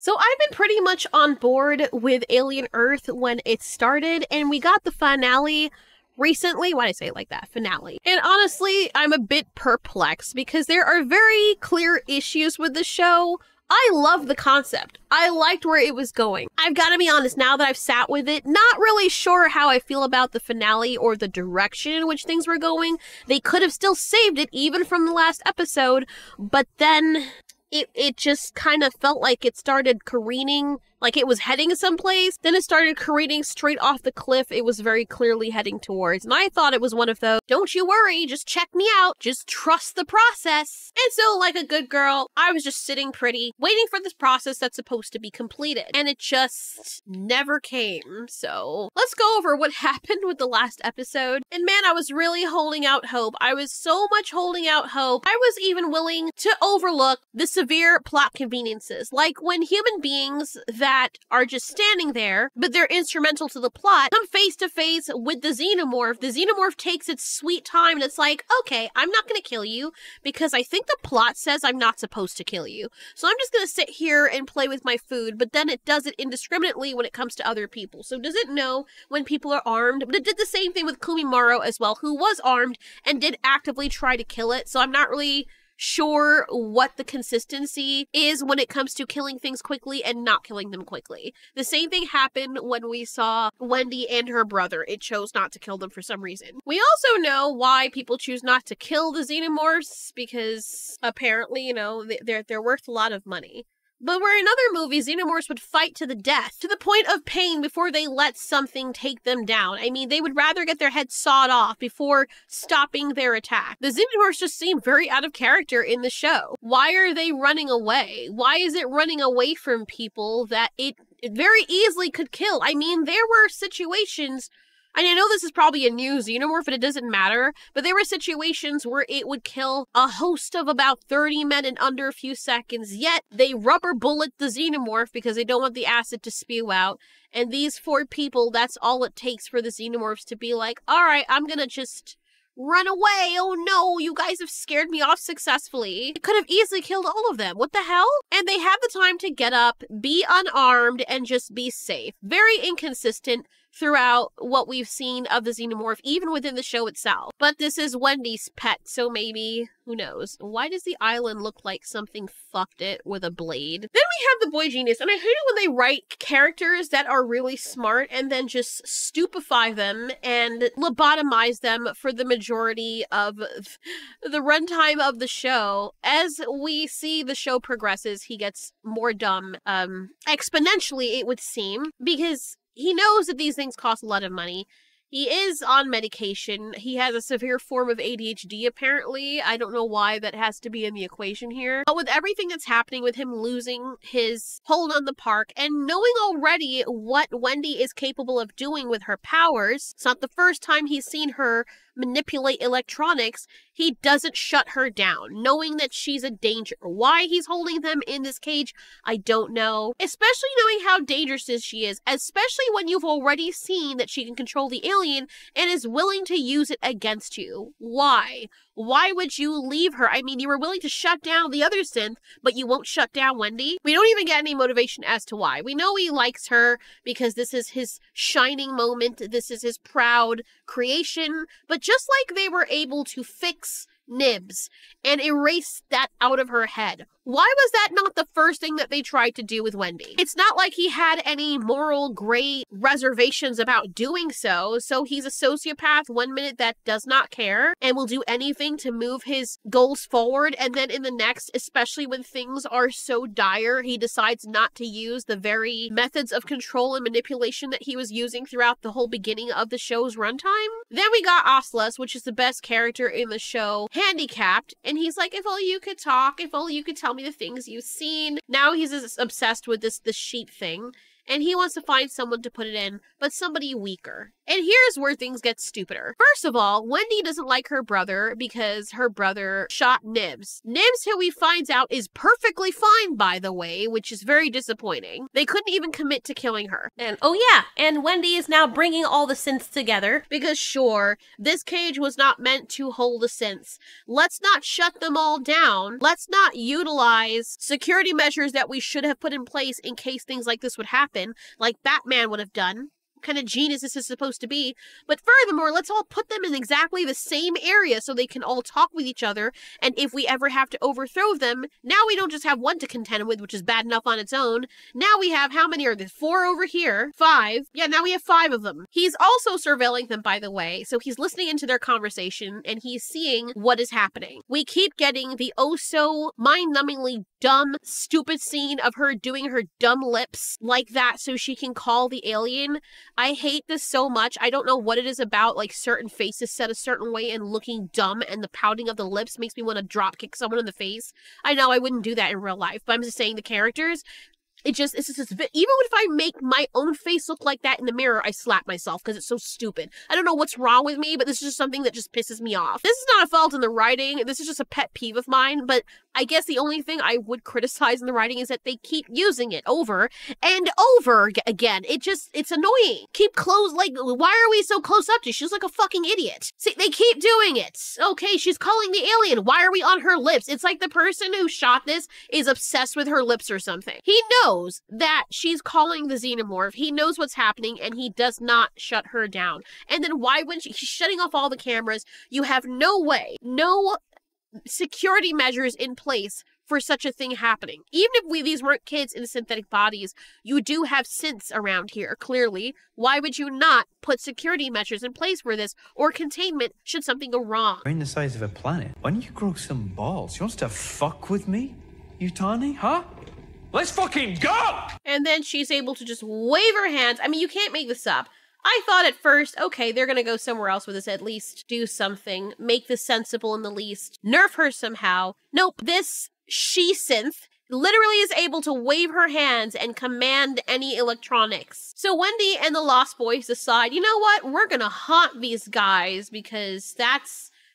So I've been pretty much on board with Alien Earth when it started, and we got the finale recently. Why did I say it like that? Finale. And honestly, I'm a bit perplexed because there are very clear issues with the show. I love the concept. I liked where it was going. I've got to be honest, now that I've sat with it, not really sure how I feel about the finale or the direction in which things were going. They could have still saved it even from the last episode, but then it just kind of felt like it started careening, like it was heading someplace. Then it started careening straight off the cliff it was very clearly heading towards. And I thought it was one of those, don't you worry, just check me out, just trust the process. And so, like a good girl, I was just sitting pretty, waiting for this process that's supposed to be completed. And it just never came. So let's go over what happened with the last episode. And man, I was really holding out hope. I was so much holding out hope. I was even willing to overlook the severe plot conveniences. Like when human beings that are just standing there, but they're instrumental to the plot, come face to face with the xenomorph takes its sweet time and it's like, okay, I'm not gonna kill you because I think the plot says I'm not supposed to kill you. So I'm just gonna sit here and play with my food, but then it does it indiscriminately when it comes to other people. So does it know when people are armed? But it did the same thing with Kumimaro as well, who was armed and did actively try to kill it. So I'm not really sure what the consistency is when it comes to killing things quickly and not killing them quickly. The same thing happened when we saw Wendy and her brother. It chose not to kill them for some reason. We also know why people choose not to kill the xenomorphs, because apparently, you know, they're worth a lot of money. But where in other movies, xenomorphs would fight to the death, to the point of pain before they let something take them down. I mean, they would rather get their head sawed off before stopping their attack. The xenomorphs just seem very out of character in the show. Why are they running away? Why is it running away from people that it very easily could kill? I mean, there were situations, and I know this is probably a new xenomorph, but it doesn't matter, but there were situations where it would kill a host of about 30 men in under a few seconds, yet they rubber bullet the xenomorph because they don't want the acid to spew out. And these 4 people, that's all it takes for the xenomorphs to be like, all right, I'm gonna just run away. Oh no, you guys have scared me off successfully. It could have easily killed all of them. What the hell? And they have the time to get up, be unarmed, and just be safe. Very inconsistent throughout what we've seen of the xenomorph, even within the show itself. But this is Wendy's pet, so maybe, who knows? Why does the island look like something fucked it with a blade? Then we have the boy genius, and I hate it when they write characters that are really smart and then just stupefy them and lobotomize them for the majority of the runtime of the show. As we see the show progresses, he gets more dumb, exponentially, it would seem, because he knows that these things cost a lot of money. He is on medication. He has a severe form of ADHD, apparently. I don't know why that has to be in the equation here. But with everything that's happening with him losing his hold on the park and knowing already what Wendy is capable of doing with her powers, it's not the first time he's seen her manipulate electronics, he doesn't shut her down, knowing that she's a danger. Why he's holding them in this cage, I don't know. Especially knowing how dangerous she is, especially when you've already seen that she can control the alien and is willing to use it against you. Why? Why would you leave her? I mean, you were willing to shut down the other synth, but you won't shut down Wendy? We don't even get any motivation as to why. We know he likes her because this is his shining moment. This is his proud creation. But just like they were able to fix Nibs and erase that out of her head, why was that not the first thing that they tried to do with Wendy? It's not like he had any moral gray reservations about doing so. So he's a sociopath one minute that does not care and will do anything to move his goals forward. And then in the next, especially when things are so dire, he decides not to use the very methods of control and manipulation that he was using throughout the whole beginning of the show's runtime. Then we got Oslas, which is the best character in the show, handicapped. And he's like, if only you could talk, if only you could tell me the things you've seen. Now he's obsessed with this sheep thing. and he wants to find someone to put it in, but somebody weaker. And here's where things get stupider. First of all, Wendy doesn't like her brother because her brother shot Nibs. Nibs, who he finds out is perfectly fine, by the way, which is very disappointing. They couldn't even commit to killing her. And oh yeah, and Wendy is now bringing all the synths together because sure, this cage was not meant to hold the synths. Let's not shut them all down. Let's not utilize security measures that we should have put in place in case things like this would happen, like Batman would have done. What kind of genius this is supposed to be. But furthermore, let's all put them in exactly the same area so they can all talk with each other, and if we ever have to overthrow them, now we don't just have one to contend with, which is bad enough on its own. Now we have, how many are there? 4 over here? 5. Yeah, now we have 5 of them. He's also surveilling them, by the way, so he's listening into their conversation, and he's seeing what is happening. We keep getting the oh-so mind-numbingly dumb, stupid scene of her doing her dumb lips like that so she can call the alien. I hate this so much. I don't know what it is about, like, certain faces set a certain way and looking dumb, and the pouting of the lips makes me want to drop kick someone in the face. I know I wouldn't do that in real life, but I'm just saying the characters, it's just even if I make my own face look like that in the mirror, I slap myself because it's so stupid. I don't know what's wrong with me, but this is just something that just pisses me off. This is not a fault in the writing. This is just a pet peeve of mine, but I guess the only thing I would criticize in the writing is that they keep using it over and over again. It's annoying. Keep close, like, why are we so close up to? She's like a fucking idiot. See, they keep doing it. Okay, she's calling the alien. Why are we on her lips? It's like the person who shot this is obsessed with her lips or something. He knows that she's calling the xenomorph. He knows what's happening, and he does not shut her down. And then why wouldn't she's shutting off all the cameras? You have no way, no security measures in place for such a thing happening. Even if these weren't kids in synthetic bodies, you do have synths around here, clearly. Why would you not put security measures in place for this, or containment should something go wrong? You're in the size of a planet. Why don't you grow some balls? You want to fuck with me, you Tani, huh? Let's fucking go! And then she's able to just wave her hands. I mean, you can't make this up. I thought at first, okay, they're gonna go somewhere else with this, at least do something, make this sensible in the least, nerf her somehow. Nope, this she-synth literally is able to wave her hands and command any electronics. So Wendy and the Lost Boys decide, you know what, we're gonna haunt these guys because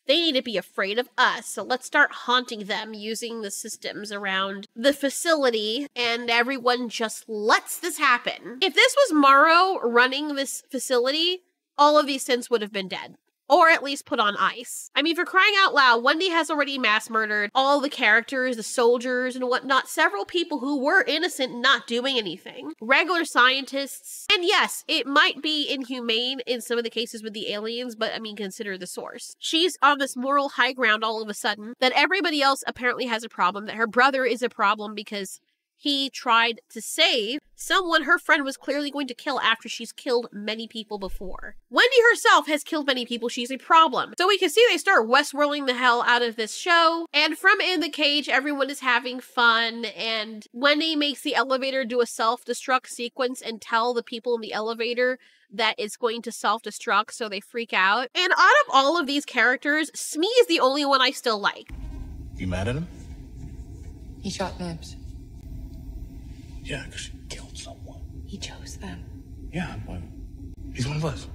they need to be afraid of us, so let's start haunting them using the systems around the facility, and everyone just lets this happen. If this was Morrow running this facility, all of these synths would have been dead. Or at least put on ice. I mean, for crying out loud, Wendy has already mass murdered all the characters, the soldiers and whatnot, several people who were innocent not doing anything. Regular scientists. And yes, it might be inhumane in some of the cases with the aliens, but I mean, consider the source. She's on this moral high ground all of a sudden, that everybody else apparently has a problem, that her brother is a problem because he tried to save someone her friend was clearly going to kill after she's killed many people before. Wendy herself has killed many people. She's a problem. So we can see they start Westworlding the hell out of this show. And from in the cage, everyone is having fun. And Wendy makes the elevator do a self-destruct sequence and tell the people in the elevator that it's going to self-destruct, so they freak out. And out of all of these characters, Smee is the only one I still like. You mad at him? He shot Nibs. Yeah, because you killed someone. He chose them. Yeah, well, he's one of us.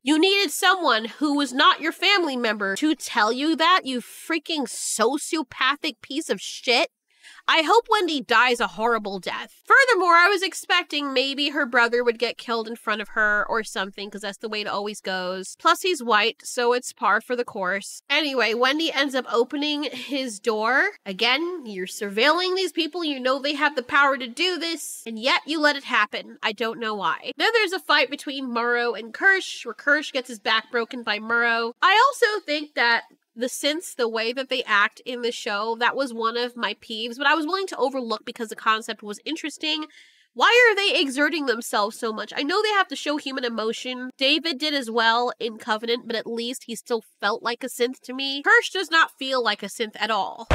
You needed someone who was not your family member to tell you that, you freaking sociopathic piece of shit. I hope Wendy dies a horrible death. Furthermore, I was expecting maybe her brother would get killed in front of her or something, because that's the way it always goes. Plus, he's white, so it's par for the course. Anyway, Wendy ends up opening his door. Again, you're surveilling these people. You know they have the power to do this, and yet you let it happen. I don't know why. Then there's a fight between Morrow and Kirsch, where Kirsch gets his back broken by Morrow. I also think that the synths, the way that they act in the show, that was one of my peeves, but I was willing to overlook because the concept was interesting. Why are they exerting themselves so much? I know they have to show human emotion. David did as well in Covenant, but at least he still felt like a synth to me. Hirsch does not feel like a synth at all.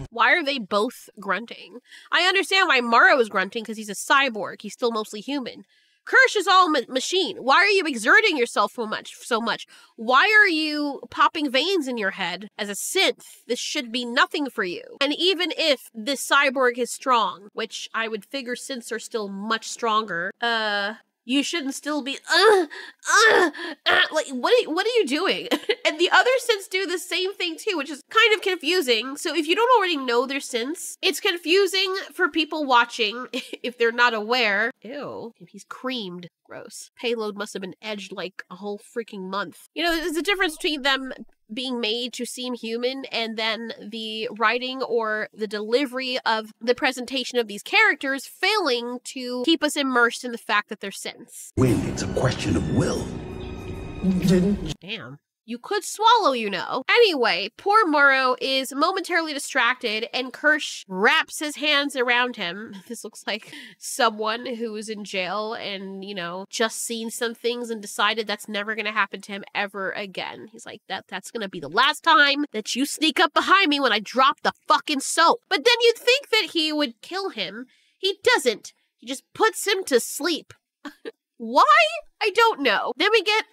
Why are they both grunting? I understand why Morrow is grunting because he's a cyborg. He's still mostly human. Kirsch is all machine. Why are you exerting yourself so much? Why are you popping veins in your head as a synth? This should be nothing for you. And even if this cyborg is strong, which I would figure synths are still much stronger, you shouldn't still be, like, what are you doing? And the other synths do the same thing too, which is kind of confusing. So if you don't already know their synths, it's confusing for people watching if they're not aware. Ew, he's creamed. Gross. Payload must have been edged like a whole freaking month. You know, there's a difference between them being made to seem human and then the writing or the delivery of the presentation of these characters failing to keep us immersed in the fact that they're synths. When it's a question of will. Damn. You could swallow, you know. Anyway, poor Morrow is momentarily distracted and Kirsch wraps his hands around him. This looks like someone who is in jail and, you know, just seen some things and decided that's never going to happen to him ever again. He's like, that's going to be the last time that you sneak up behind me when I drop the fucking soap. But then you'd think that he would kill him. He doesn't. He just puts him to sleep. Why? I don't know. Then we get,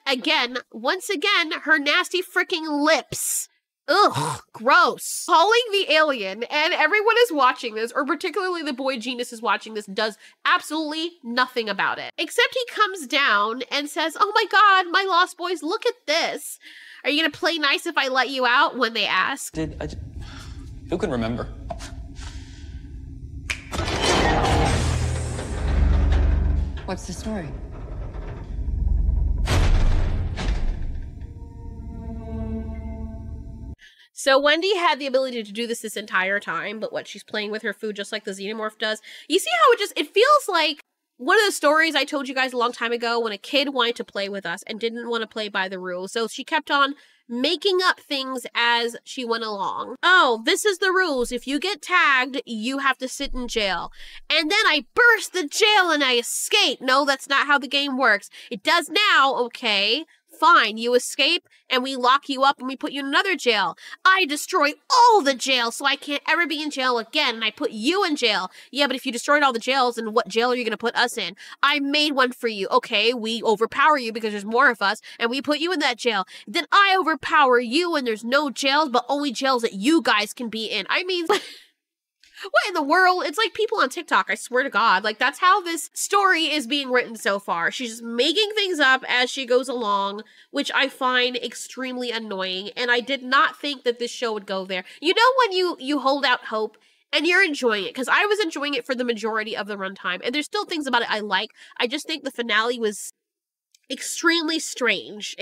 once again, her nasty freaking lips. Ugh, gross. Calling the alien, and everyone is watching this, or particularly the boy genius is watching this, does absolutely nothing about it. Except he comes down and says, oh my god, my lost boys, look at this. Are you gonna play nice if I let you out? When they ask. Who can remember? What's the story? So Wendy had the ability to do this entire time, but what, she's playing with her food just like the xenomorph does. You see how it feels like one of the stories I told you guys a long time ago when a kid wanted to play with us and didn't want to play by the rules. So she kept on making up things as she went along. Oh, this is the rules. If you get tagged, you have to sit in jail. And then I burst the jail and I escape. No, that's not how the game works. It does now, okay? Fine, you escape and we lock you up and we put you in another jail. I destroy all the jails so I can't ever be in jail again and I put you in jail. Yeah, but if you destroyed all the jails, then what jail are you going to put us in? I made one for you. Okay, we overpower you because there's more of us and we put you in that jail. Then I overpower you and there's no jails but only jails that you guys can be in. I mean... What in the world? It's like people on TikTok, I swear to God. Like, that's how this story is being written so far. She's just making things up as she goes along, which I find extremely annoying. And I did not think that this show would go there. You know when you hold out hope and you're enjoying it? Because I was enjoying it for the majority of the runtime. And there's still things about it I like. I just think the finale was extremely strange,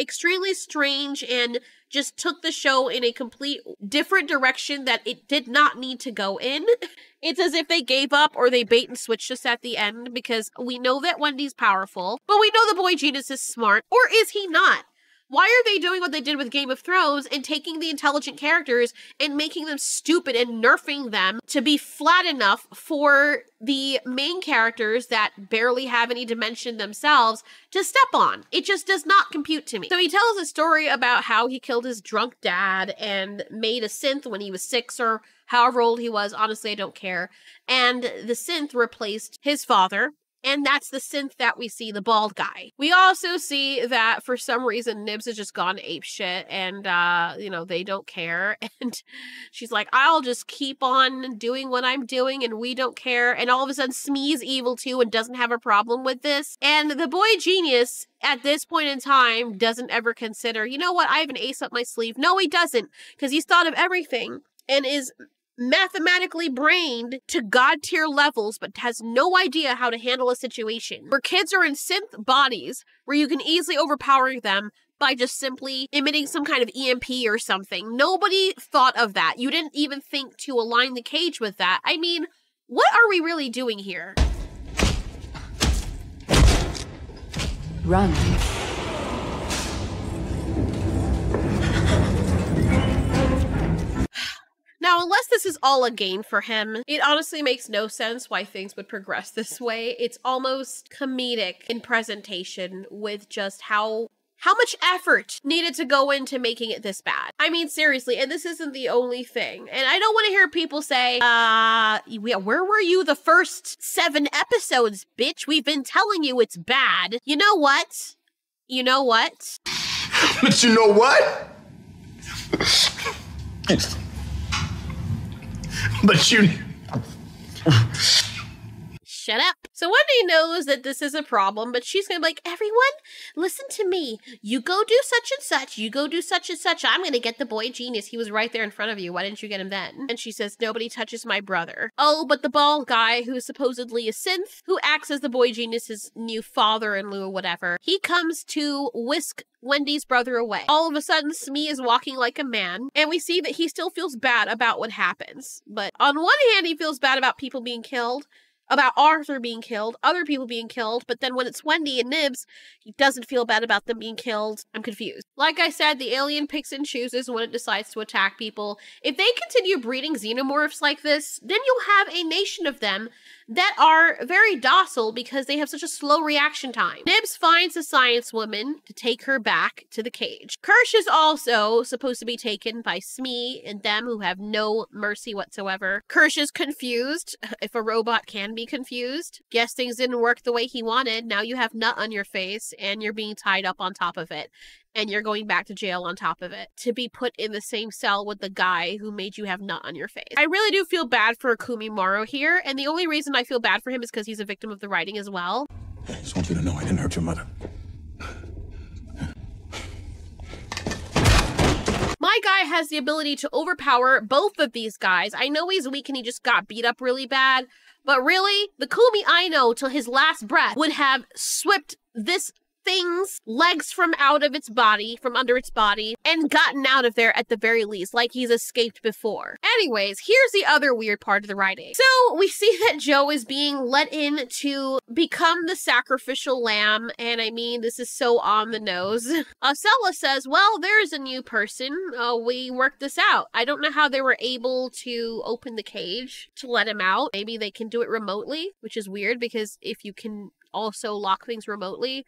and just took the show in a complete different direction that it did not need to go in. It's as if they gave up or they bait and switched us at the end, because we know that Wendy's powerful, but we know the boy genius is smart, or is he not? Why are they doing what they did with Game of Thrones and taking the intelligent characters and making them stupid and nerfing them to be flat enough for the main characters that barely have any dimension themselves to step on? It just does not compute to me. So he tells a story about how he killed his drunk dad and made a synth when he was 6 or however old he was. Honestly, I don't care. And the synth replaced his father. And that's the synth that we see, the bald guy. We also see that for some reason Nibs has just gone apeshit and, you know, they don't care. And she's like, I'll just keep on doing what I'm doing and we don't care. And all of a sudden Smee's evil too and doesn't have a problem with this. And the boy genius at this point in time doesn't ever consider, you know what, I have an ace up my sleeve. No, he doesn't, because he's thought of everything and is mathematically brained to god tier levels, but has no idea how to handle a situation where kids are in synth bodies where you can easily overpower them by just simply emitting some kind of EMP or something. Nobody thought of that. You didn't even think to align the cage with that. I mean, what are we really doing here? Run. Now, unless this is all a game for him, it honestly makes no sense why things would progress this way. It's almost comedic in presentation with just how How much effort needed to go into making it this bad? I mean, seriously, and this isn't the only thing. And I don't want to hear people say, where were you the first 7 episodes, bitch? We've been telling you it's bad. You know what? You know what? But you know what? But you... Shut up. So Wendy knows that this is a problem, but she's gonna be like, everyone, listen to me. You go do such and such. You go do such and such. I'm gonna get the boy genius. He was right there in front of you. Why didn't you get him then? And she says, nobody touches my brother. Oh, but the bald guy who is supposedly a synth, who acts as the boy genius's new father-in-law or whatever, he comes to whisk Wendy's brother away. All of a sudden, Smee is walking like a man, and we see that he still feels bad about what happens. But on one hand, he feels bad about people being killed, about Arthur being killed, other people being killed, but then when it's Wendy and Nibs, he doesn't feel bad about them being killed. I'm confused. Like I said, the alien picks and chooses when it decides to attack people. If they continue breeding xenomorphs like this, then you'll have a nation of them that are very docile because they have such a slow reaction time. Nibs finds a science woman to take her back to the cage. Kirsch is also supposed to be taken by Smee and them, who have no mercy whatsoever. Kirsch is confused, if a robot can be confused. Guess things didn't work the way he wanted. Now you have nut on your face and you're being tied up on top of it. And you're going back to jail on top of it to be put in the same cell with the guy who made you have nut on your face. I really do feel bad for Akumi Morrow here, and the only reason I feel bad for him is because he's a victim of the writing as well. I just want you to know I didn't hurt your mother. My guy has the ability to overpower both of these guys. I know he's weak and he just got beat up really bad, but really, the Kumi I know till his last breath would have swept this thing's legs from out of its body, from under its body, and gotten out of there at the very least, like he's escaped before. Anyways, here's the other weird part of the writing. So we see that Joe is being let in to become the sacrificial lamb, and I mean, this is so on the nose. Sella says, well, there's a new person. We worked this out. I don't know how they were able to open the cage to let him out. Maybe they can do it remotely, which is weird because if you can also lock things remotely,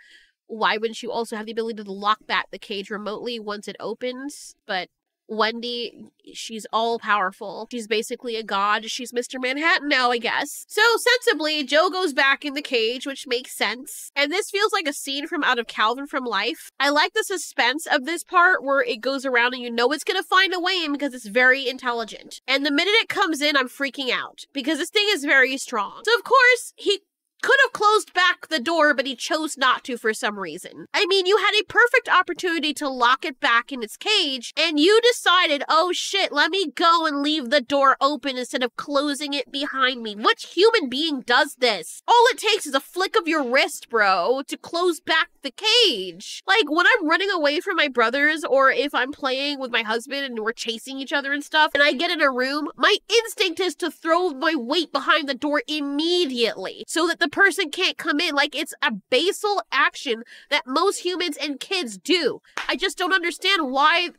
why wouldn't you also have the ability to lock back the cage remotely once it opens? But Wendy, she's all powerful. She's basically a god. She's Mr. Manhattan now, I guess. So sensibly, Joe goes back in the cage, which makes sense. And this feels like a scene from out of Calvin from Life. I like the suspense of this part where it goes around and you know it's gonna find a way in because it's very intelligent. And the minute it comes in, I'm freaking out because this thing is very strong. So of course, he could have closed back the door, but he chose not to for some reason. I mean, you had a perfect opportunity to lock it back in its cage, and you decided, oh shit, let me go and leave the door open instead of closing it behind me. Which human being does this? All it takes is a flick of your wrist, bro, to close back the cage. Like, when I'm running away from my brothers, or if I'm playing with my husband and we're chasing each other and stuff, and I get in a room, my instinct is to throw my weight behind the door immediately so that the person can't come in. Like, it's a basal action that most humans and kids do. I just don't understand why.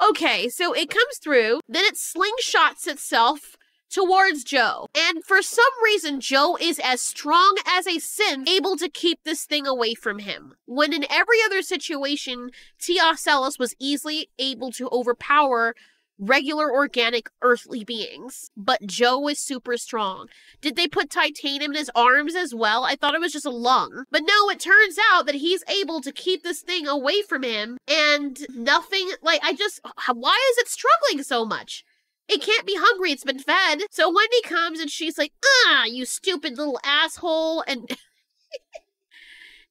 Okay, so it comes through, then it slingshots itself towards Joe. And for some reason, Joe is as strong as a synth, able to keep this thing away from him. When in every other situation, Teocelis was easily able to overpower regular organic earthly beings, but Joe is super strong. Did they put titanium in his arms as well? I thought it was just a lung. But no, it turns out that he's able to keep this thing away from him, and nothing, like, why is it struggling so much? It can't be hungry, it's been fed. So Wendy comes and she's like, you stupid little asshole, and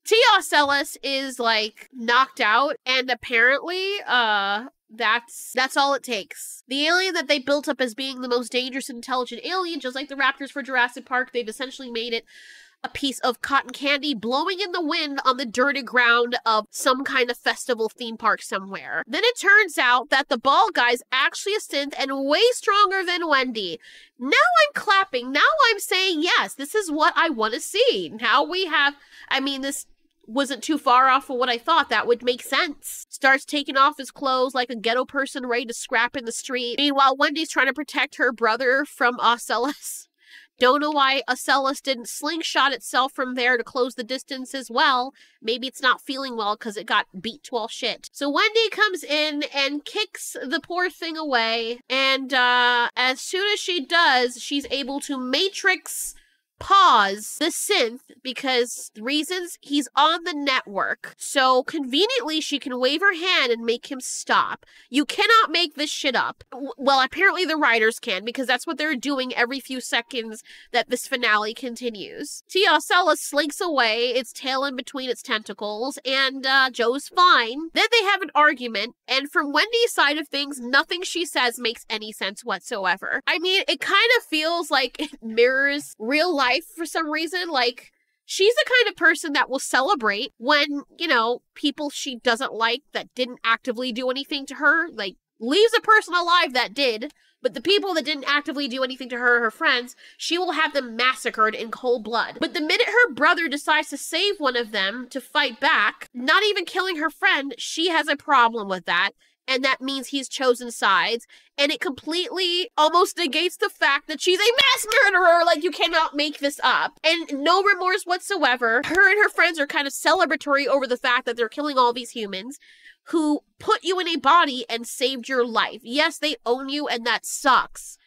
Teocelis is, like, knocked out, and apparently, that's all it takes. The alien that they built up as being the most dangerous and intelligent alien, just like the raptors for Jurassic Park, they've essentially made it a piece of cotton candy blowing in the wind on the dirty ground of some kind of festival theme park somewhere. Then it turns out that the bald guy's actually a synth and way stronger than Wendy. Now I'm clapping. Now I'm saying, yes, this is what I want to see. Now we have, I mean, this wasn't too far off of what I thought. That would make sense. Starts taking off his clothes like a ghetto person ready to scrap in the street. Meanwhile, Wendy's trying to protect her brother from Ocelus. Don't know why Ocellus didn't slingshot itself from there to close the distance as well. Maybe it's not feeling well because it got beat to all shit. So Wendy comes in and kicks the poor thing away. And as soon as she does, she's able to Matrix pause the synth because reasons he's on the network. So conveniently she can wave her hand and make him stop. You cannot make this shit up. Well, apparently the writers can because that's what they're doing every few seconds that this finale continues. Tia Ocellus slinks away, its tail in between its tentacles, and Joe's fine. Then they have an argument, and from Wendy's side of things, nothing she says makes any sense whatsoever. I mean, it kind of feels like it mirrors real life for some reason. Like, she's the kind of person that will celebrate when, you know, people she doesn't like that didn't actively do anything to her, like, leaves a person alive that did, but the people that didn't actively do anything to her friends, she will have them massacred in cold blood. But the minute her brother decides to save one of them to fight back, not even killing her friend, she has a problem with that. And that means he's chosen sides. And it completely almost negates the fact that she's a mass murderer. Like, you cannot make this up. And no remorse whatsoever. Her and her friends are kind of celebratory over the fact that they're killing all these humans who put you in a body and saved your life. Yes, they own you and that sucks.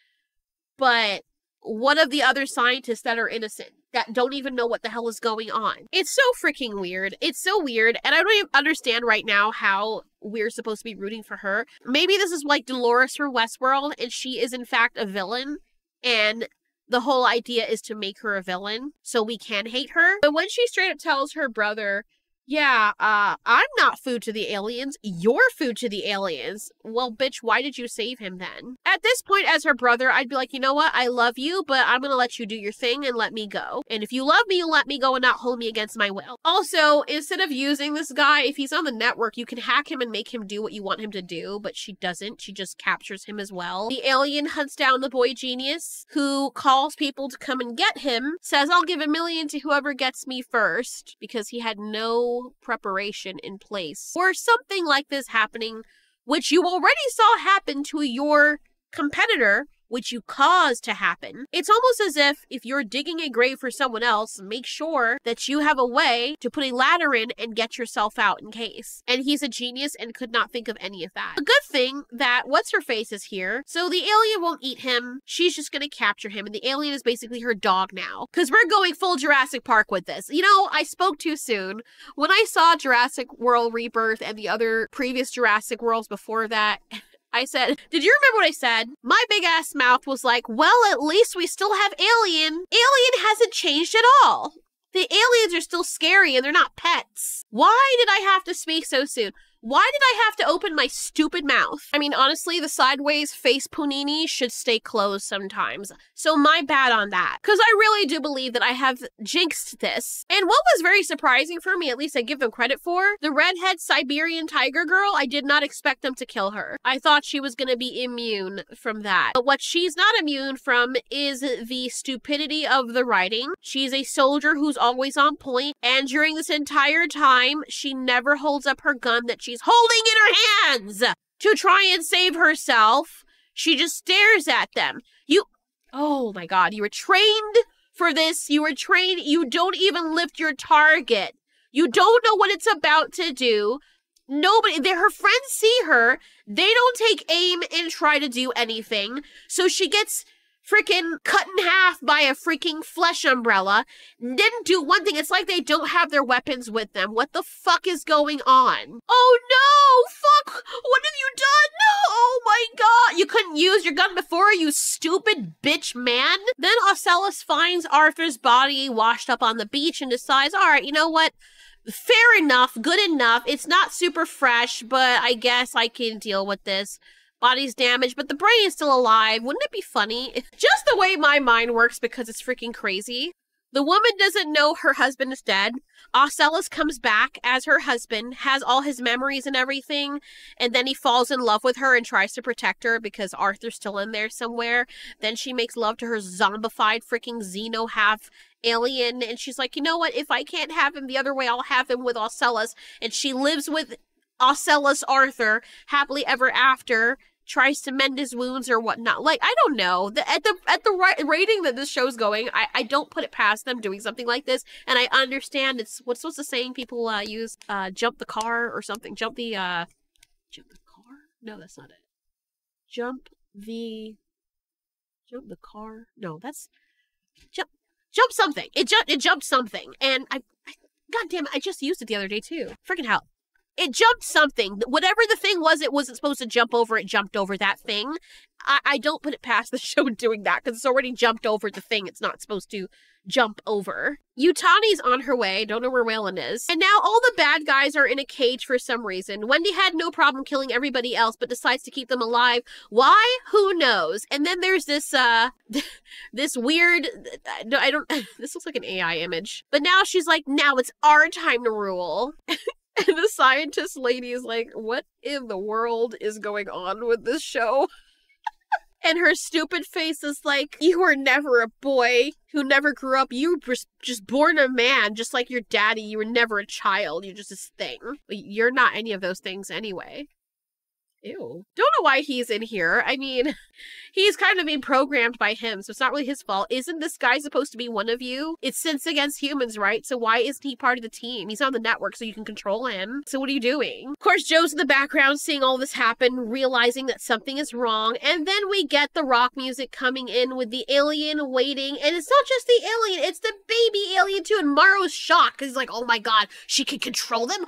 But what of the other scientists that are innocent? That don't even know what the hell is going on. It's so freaking weird. It's so weird. And I don't even understand right now how we're supposed to be rooting for her. Maybe this is like Dolores from Westworld and she is in fact a villain. And the whole idea is to make her a villain so we can hate her. But when she straight up tells her brother, yeah, I'm not food to the aliens. You're food to the aliens. Well, bitch, why did you save him then? At this point, as her brother, I'd be like, you know what? I love you, but I'm gonna let you do your thing and let me go. And if you love me, you'll let me go and not hold me against my will. Also, instead of using this guy, if he's on the network, you can hack him and make him do what you want him to do, but she doesn't. She just captures him as well. The alien hunts down the boy genius, who calls people to come and get him, says, I'll give $1 million to whoever gets me first, because he had no preparation in place or something like this happening, which you already saw happen to your competitor, which you caused to happen. It's almost as if you're digging a grave for someone else, make sure that you have a way to put a ladder in and get yourself out in case. And he's a genius and could not think of any of that. A good thing that What's-Her-Face is here, so the alien won't eat him. She's just gonna capture him, and the alien is basically her dog now. Because we're going full Jurassic Park with this. You know, I spoke too soon. When I saw Jurassic World Rebirth and the other previous Jurassic Worlds before that, I said, did you remember what I said? My big ass mouth was like, well, at least we still have Alien. Alien hasn't changed at all. The aliens are still scary and they're not pets. Why did I have to speak so soon? Why did I have to open my stupid mouth? I mean, honestly, the sideways face punini should stay closed sometimes. So my bad on that. Because I really do believe that I have jinxed this. And what was very surprising for me, at least I give them credit for, the redhead Siberian tiger girl, I did not expect them to kill her. I thought she was going to be immune from that. But what she's not immune from is the stupidity of the writing. She's a soldier who's always on point. And during this entire time, she never holds up her gun that she's holding in her hands to try and save herself. She just stares at them. Oh my God, you were trained for this. You were trained. You don't even lift your target. You don't know what it's about to do. Her friends see her. They don't take aim and try to do anything. So she gets freaking cut in half by a freaking flesh umbrella. Didn't do one thing. It's like they don't have their weapons with them. What the fuck is going on? Oh no! Fuck! What have you done? No! Oh my God! You couldn't use your gun before, you stupid bitch man? Then Ocellus finds Arthur's body washed up on the beach and decides, alright, you know what? Fair enough, good enough. It's not super fresh, but I guess I can deal with this. Body's damaged, but the brain is still alive. Wouldn't it be funny? Just the way my mind works because it's freaking crazy. The woman doesn't know her husband is dead. Ocellus comes back as her husband, has all his memories and everything, and then he falls in love with her and tries to protect her because Arthur's still in there somewhere. Then she makes love to her zombified freaking Xeno half alien, and she's like, you know what? If I can't have him the other way, I'll have him with Ocellus. And she lives with Ocellus Arthur happily ever after, tries to mend his wounds or whatnot. Like, I don't know. At the rating that this show's going, I don't put it past them doing something like this. And I understand it's what's the saying people use? Jump the car or something. Jump the car? No, that's not it. Jump the car. No, that's jump something. It jumped something, and God damn it, I just used it the other day too. Freaking hell. It jumped something. Whatever the thing was, it wasn't supposed to jump over. It jumped over that thing. I don't put it past the show doing that because it's already jumped over the thing it's not supposed to jump over. Yutani's on her way. Don't know where Waylon is. And now all the bad guys are in a cage for some reason. Wendy had no problem killing everybody else, but decides to keep them alive. Why? Who knows? And then there's this, this weird, this looks like an AI image. But now she's like, now it's our time to rule. And the scientist lady is like, what in the world is going on with this show? And her stupid face is like, you were never a boy who never grew up. You were just born a man, just like your daddy. You were never a child. You're just this thing. You're not any of those things anyway. Ew. Don't know why he's in here. I mean, he's kind of being programmed by him, so it's not really his fault. Isn't this guy supposed to be one of you? It's Since Against Humans, right? So why isn't he part of the team? He's on the network, so you can control him. So what are you doing? Of course, Joe's in the background seeing all this happen, realizing that something is wrong. And then we get the rock music coming in with the alien waiting. And it's not just the alien, it's the baby alien too. And Maro's shocked because he's like, oh my god, she can control them?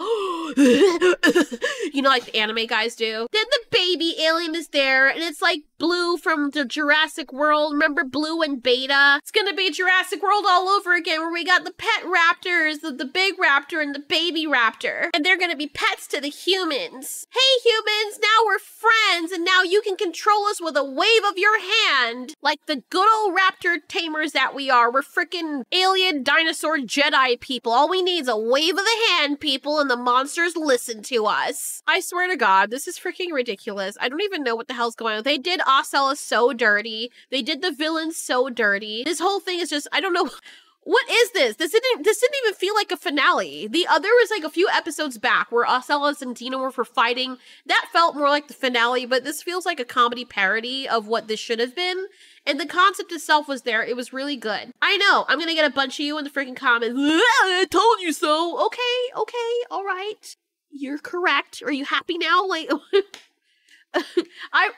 You know, like the anime guys do. Then the baby alien is there, and it's like Blue from the Jurassic World. Remember Blue and Beta? It's gonna be Jurassic World all over again, where we got the pet raptors, the big raptor and the baby raptor. And they're gonna be pets to the humans. Hey humans, now we're friends, and now you can control us with a wave of your hand. Like the good old raptor tamers that we are. We're freaking alien dinosaur Jedi people. All we need is a wave of the hand, people, and the monsters listen to us. I swear to God, this is freaking ridiculous. I don't even know what the hell's going on. They did Ocella so dirty. They did the villains so dirty. This whole thing is just, I don't know. What is this? This didn't even feel like a finale. The other was like a few episodes back where Ocella and Dino were fighting. That felt more like the finale, but this feels like a comedy parody of what this should have been. And the concept itself was there. It was really good. I know. I'm gonna get a bunch of you in the freaking comments. I told you so. Okay, all right. You're correct. Are you happy now? Like, I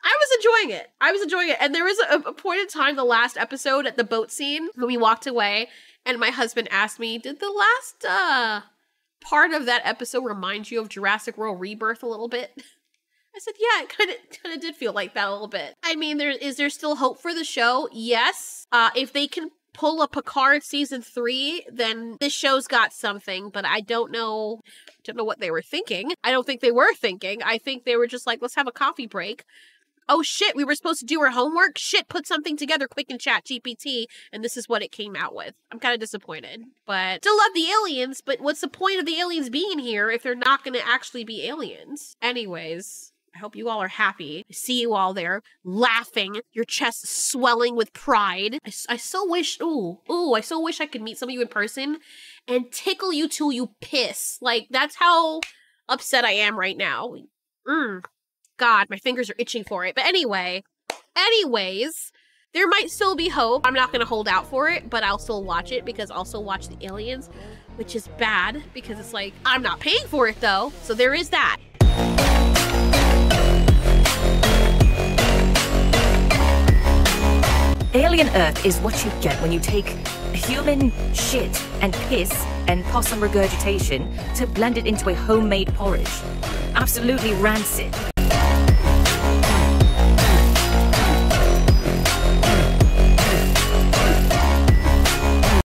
was enjoying it. I was enjoying it. And there was a point in time, the last episode at the boat scene, when we walked away, and my husband asked me, did the last part of that episode remind you of Jurassic World Rebirth a little bit? I said, yeah, it kind of did feel like that a little bit. I mean, is there still hope for the show? Yes. If they can pull a Picard season 3, then this show's got something, but I don't know what they were thinking. I don't think they were thinking. I think they were just like, let's have a coffee break. Oh shit, we were supposed to do our homework? Shit, put something together quick in ChatGPT, and this is what it came out with. I'm kind of disappointed, but still love the aliens, but what's the point of the aliens being here if they're not going to actually be aliens? Anyways, I hope you all are happy. I see you all there laughing, your chest swelling with pride. I so wish, I so wish I could meet some of you in person and tickle you till you piss. Like, that's how upset I am right now. God, my fingers are itching for it. But anyways, there might still be hope. I'm not going to hold out for it, but I'll still watch it because I'll still watch the aliens, which is bad because it's like, I'm not paying for it though. So there is that. Alien Earth is what you get when you take human shit and piss and possum regurgitation to blend it into a homemade porridge. Absolutely rancid.